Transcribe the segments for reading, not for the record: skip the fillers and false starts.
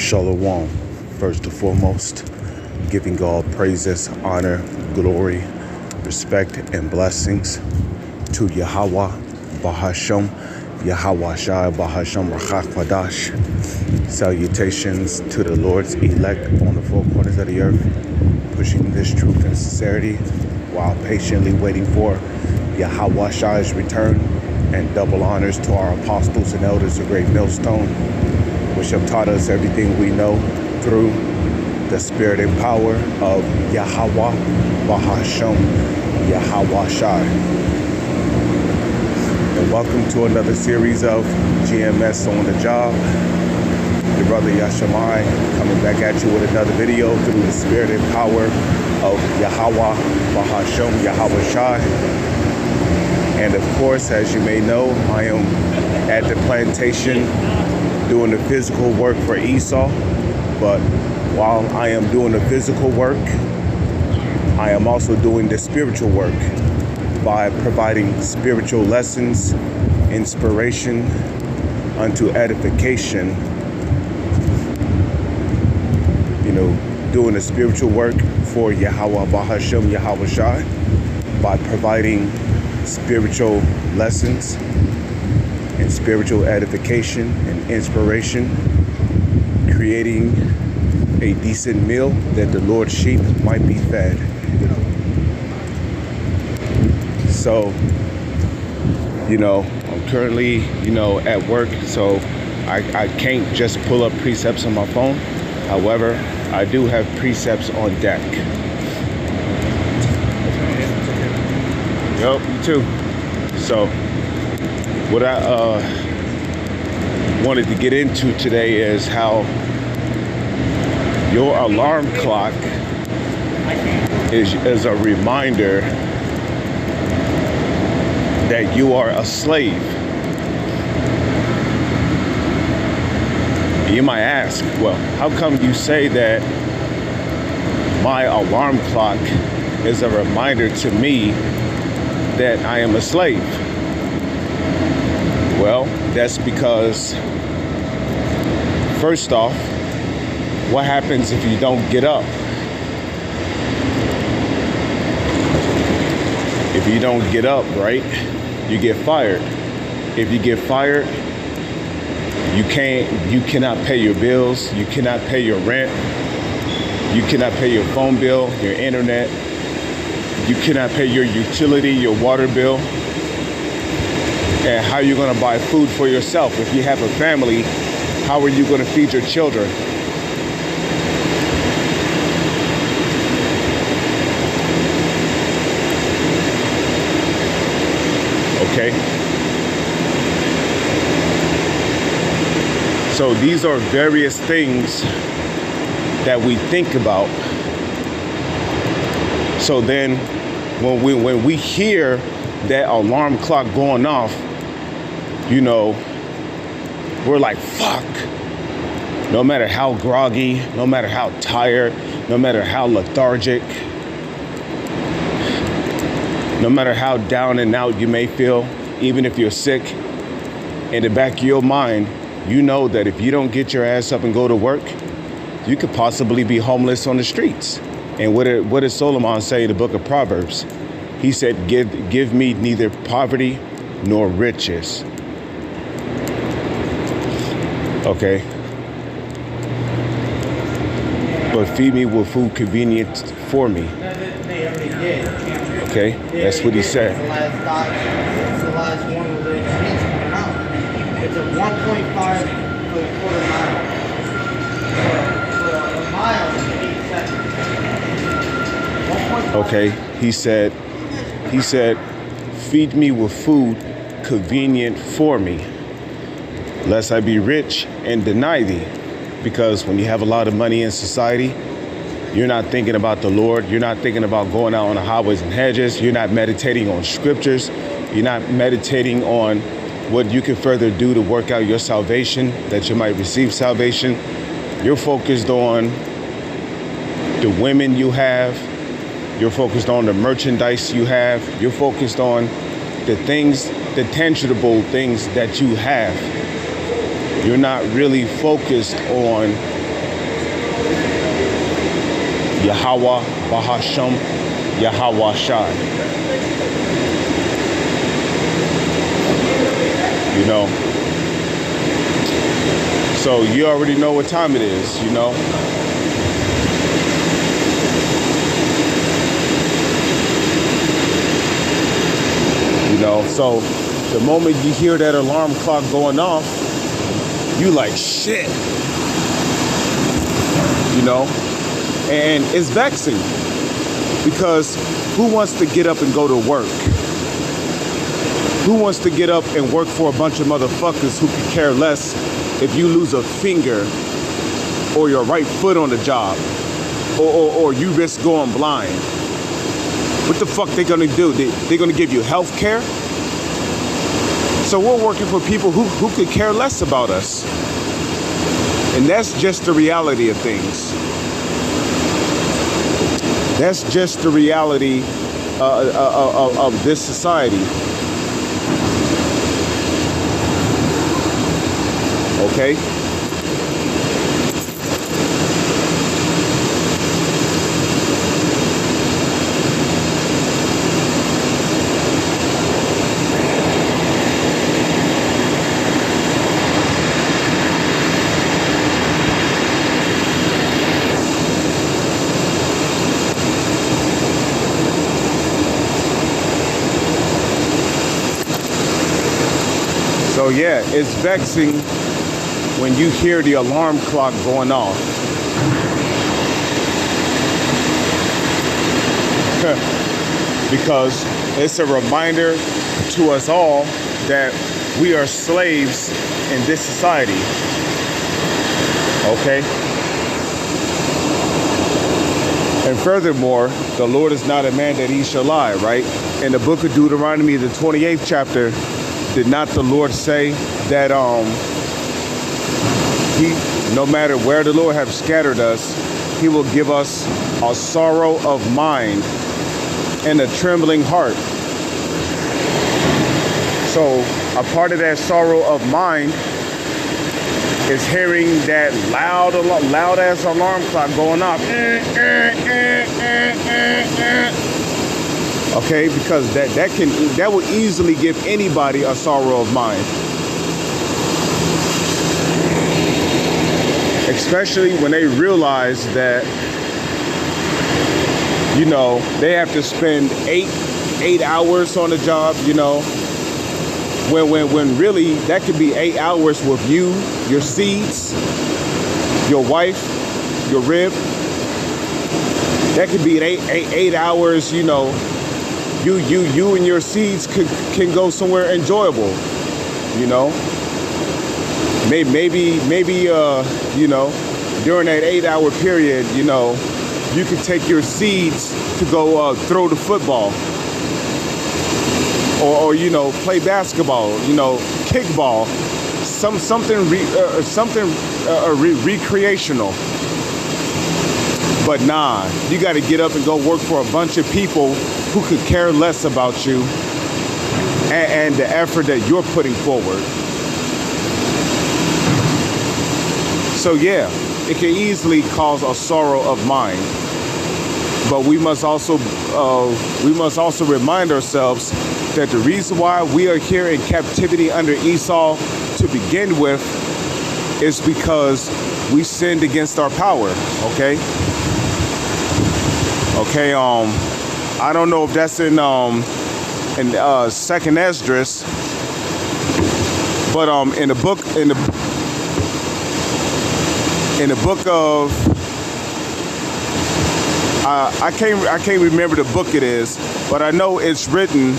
Shalom. First and foremost, giving God praises, honor, glory, respect, and blessings to Yahweh, Bahashem, Yahweh Shai, Bahashem, Rachach Kwadash. Salutations to the Lord's elect on the four corners of the earth, pushing this truth and sincerity while patiently waiting for Yahweh Shai's return, and double honors to our apostles and elders of Great Millstone, which have taught us everything we know through the spirit and power of Yahweh, Bahashem, Yahweh Shai. And welcome to another series of GMS on the Job. Your brother Yashamai coming back at you with another video through the spirit and power of Yahweh, Bahashem, Yahweh Shai. And of course, as you may know, I am at the plantation doing the physical work for Esau. But while I am doing the physical work, I am also doing the spiritual work by providing spiritual lessons, inspiration unto edification. Doing the spiritual work for Yahweh, Bahashem, Yahweh Shai by providing spiritual lessons and spiritual edification and inspiration, creating a decent meal that the Lord's sheep might be fed. So, I'm currently, at work, so I can't just pull up precepts on my phone. However, I do have precepts on deck. Yup, you too. So, what I wanted to get into today is how your alarm clock is a reminder that you are a slave. You might ask, well, how come you say that my alarm clock is a reminder to me that I am a slave? Well, that's because, first off, what happens if you don't get up? If you don't get up, right, you get fired. If you get fired, you cannot pay your bills, you cannot pay your rent, you cannot pay your phone bill, your internet, you cannot pay your utility, your water bill. And how are you going to buy food for yourself? If you have a family, how are you going to feed your children? Okay. So these are various things that we think about. So then when we hear that alarm clock going off, we're like, fuck. No matter how groggy, no matter how tired, no matter how lethargic, no matter how down and out you may feel, even if you're sick, in the back of your mind, you know that if you don't get your ass up and go to work, you could possibly be homeless on the streets. And what did Solomon say in the book of Proverbs? He said, give me neither poverty nor riches. Okay. But feed me with food convenient for me. Okay, that's what he said. It's the last one of the streets coming out. It's a 1.5 for a quarter mile. For a mile in 8 seconds. Okay, he said, feed me with food convenient for me, lest I be rich and deny thee. Because when you have a lot of money in society, you're not thinking about the Lord. You're not thinking about going out on the highways and hedges. You're not meditating on scriptures. You're not meditating on what you can further do to work out your salvation, that you might receive salvation. You're focused on the women you have. You're focused on the merchandise you have. You're focused on the things, the tangible things that you have. You're not really focused on Yahweh Bahasham Yahweh Shai. You know. So you already know what time it is, you know. You know, so the moment you hear that alarm clock going off, you like, shit. You know? And it's vexing because who wants to get up and go to work? Who wants to get up and work for a bunch of motherfuckers who could care less if you lose a finger or your right foot on the job or you risk going blind? What the fuck they gonna do? They gonna give you health care? So we're working for people who could care less about us. And that's just the reality of things. That's just the reality of this society. Okay? So yeah, it's vexing when you hear the alarm clock going off. Because it's a reminder to us all that we are slaves in this society. Okay? And furthermore, the Lord is not a man that he shall lie, right? In the book of Deuteronomy, the 28th chapter, did not the Lord say that no matter where the Lord have scattered us, he will give us a sorrow of mind and a trembling heart. So a part of that sorrow of mind is hearing that loud ass alarm clock going off. Okay, because that will easily give anybody a sorrow of mind. Especially when they realize that, you know, they have to spend eight hours on the job, you know, when really that could be 8 hours with you, your seeds, your wife, your rib. That could be eight hours, you know. You and your seeds can go somewhere enjoyable, you know. Maybe you know, during that 8-hour period, you know, you could take your seeds to go throw the football, or you know, play basketball, you know, kickball, something recreational. But nah, you got to get up and go work for a bunch of people who could care less about you and the effort that you're putting forward. So yeah, it can easily cause a sorrow of mind. But we must also remind ourselves that the reason why we are here in captivity under Esau to begin with is because we sinned against our power. Okay. Okay. I don't know if that's in Second Esdras, but in the book of I can't remember the book it is, but I know it's written,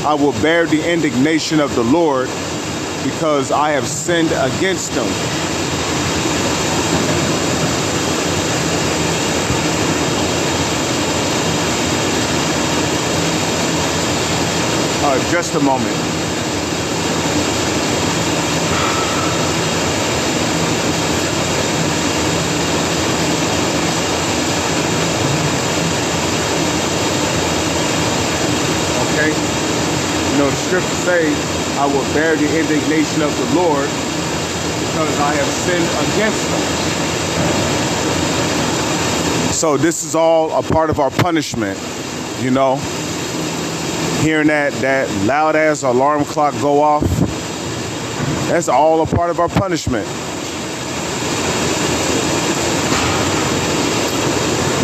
I will bear the indignation of the Lord because I have sinned against him. Just a moment. Okay? You know, the scriptures say, I will bear the indignation of the Lord because I have sinned against him. So this is all a part of our punishment, you know. Hearing that loud ass alarm clock go off, that's all a part of our punishment.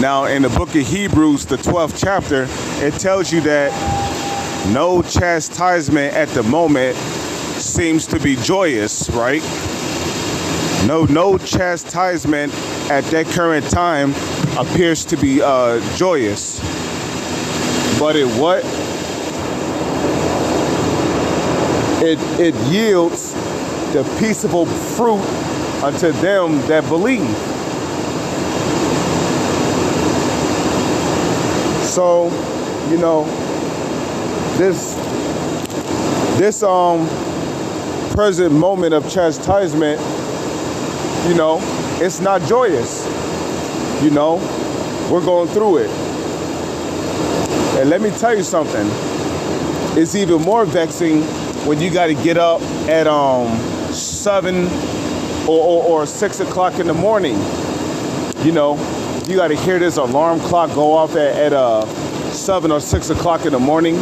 Now in the book of Hebrews, the 12th chapter, it tells you that no chastisement at the moment seems to be joyous, right? No chastisement at that current time appears to be joyous. But it yields the peaceable fruit unto them that believe. So, you know, this present moment of chastisement, you know, it's not joyous. You know, we're going through it. And let me tell you something. It's even more vexing when you got to get up at 7 or 6 o'clock in the morning. You know, you got to hear this alarm clock go off at 7 or 6 o'clock in the morning.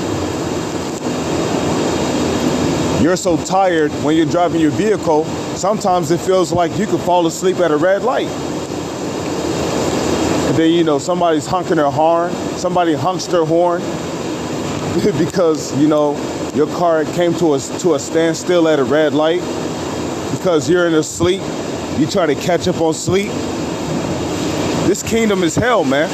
You're so tired when you're driving your vehicle, sometimes it feels like you could fall asleep at a red light. And then, you know, somebody's honking their horn, somebody honks their horn because, you know, your car came to a standstill at a red light because you're in a sleep. You try to catch up on sleep. This kingdom is hell, man.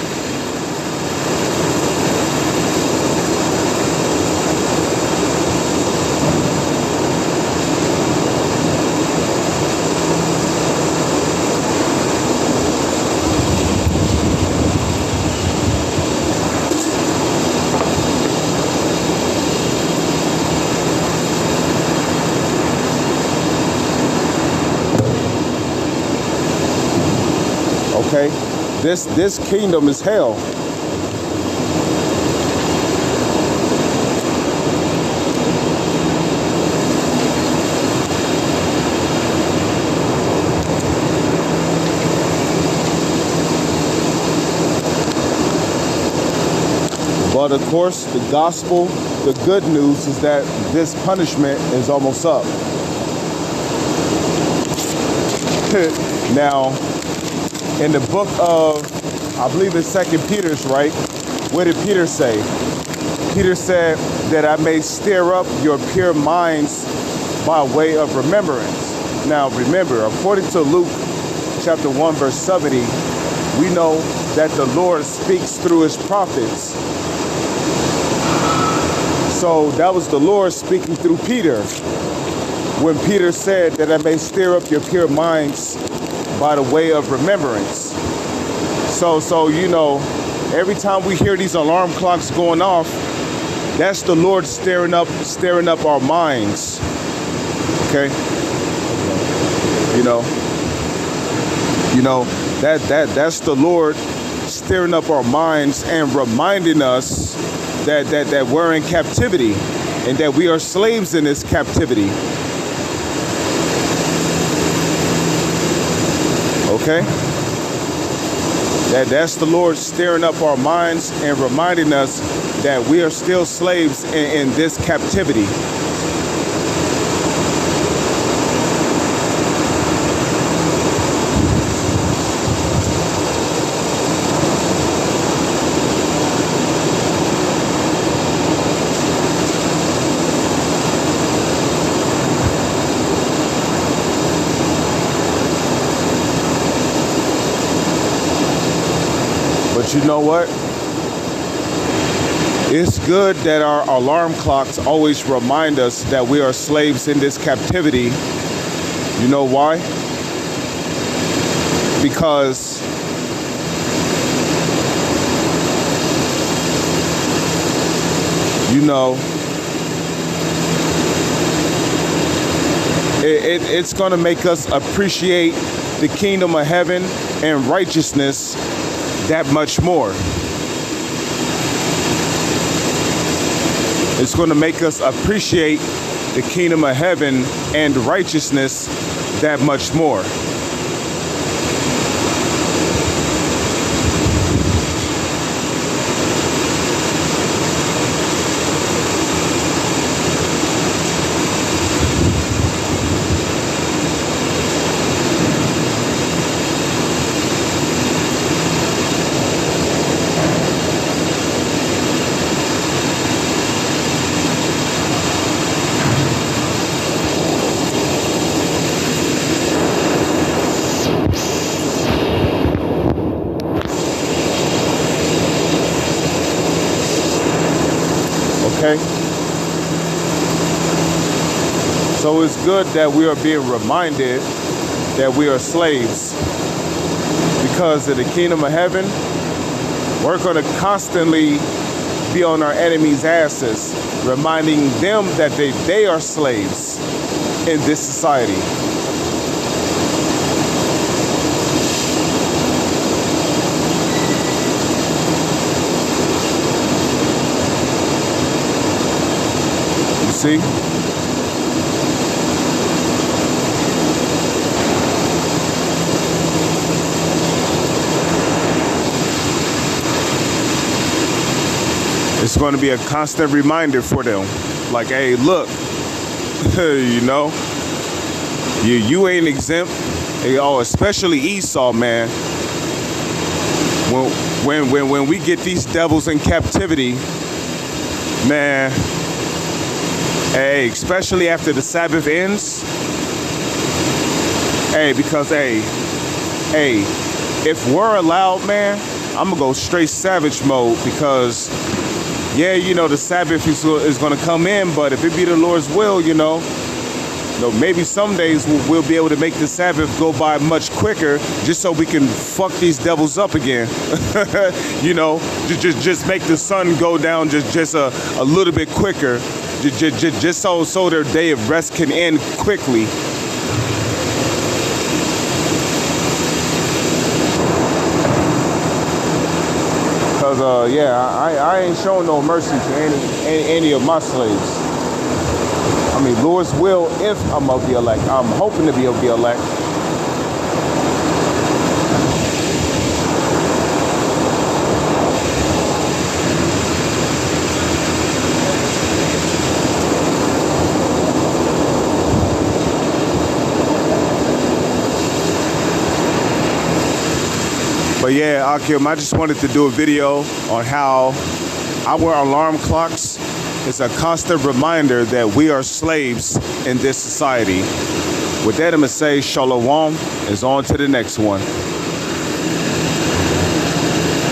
Okay, this kingdom is hell. But of course, the gospel, the good news is that this punishment is almost up. Now, in the book of, I believe it's 2 Peter's, right? What did Peter say? Peter said that I may stir up your pure minds by way of remembrance. Now remember, according to Luke chapter 1 verse 70, we know that the Lord speaks through his prophets. So that was the Lord speaking through Peter when Peter said that I may stir up your pure minds by the way of remembrance. So you know, every time we hear these alarm clocks going off, that's the Lord stirring up our minds. Okay? You know that's the Lord stirring up our minds and reminding us that we're in captivity and that we are slaves in this captivity. Okay? That's the Lord stirring up our minds and reminding us that we are still slaves in this captivity. But you know what? It's good that our alarm clocks always remind us that we are slaves in this captivity. You know why? Because you know, it's going to make us appreciate the kingdom of heaven and righteousness that much more. It's going to make us appreciate the kingdom of heaven and righteousness that much more. So it's good that we are being reminded that we are slaves, because in the kingdom of heaven, we're going to constantly be on our enemies' asses, reminding them that they are slaves in this society. You see? It's going to be a constant reminder for them. Like, hey, look, you know, you ain't exempt. Hey, oh, especially Esau, man. When we get these devils in captivity, man, hey, especially after the Sabbath ends, hey, because, hey, if we're allowed, man, I'm going to go straight savage mode, because yeah, you know, the Sabbath is going to come in, but if it be the Lord's will, you know, maybe some days we'll be able to make the Sabbath go by much quicker, just so we can fuck these devils up again. You know, just make the sun go down just a little bit quicker, just so their day of rest can end quickly. Because, yeah, I ain't showing no mercy to any of my slaves. I mean, Lord's will, if I'm of the elect. I'm hoping to be of the elect. But yeah, Akim, I just wanted to do a video on how our alarm clocks is a constant reminder that we are slaves in this society. With that, I'm going to say shalom, is on to the next one.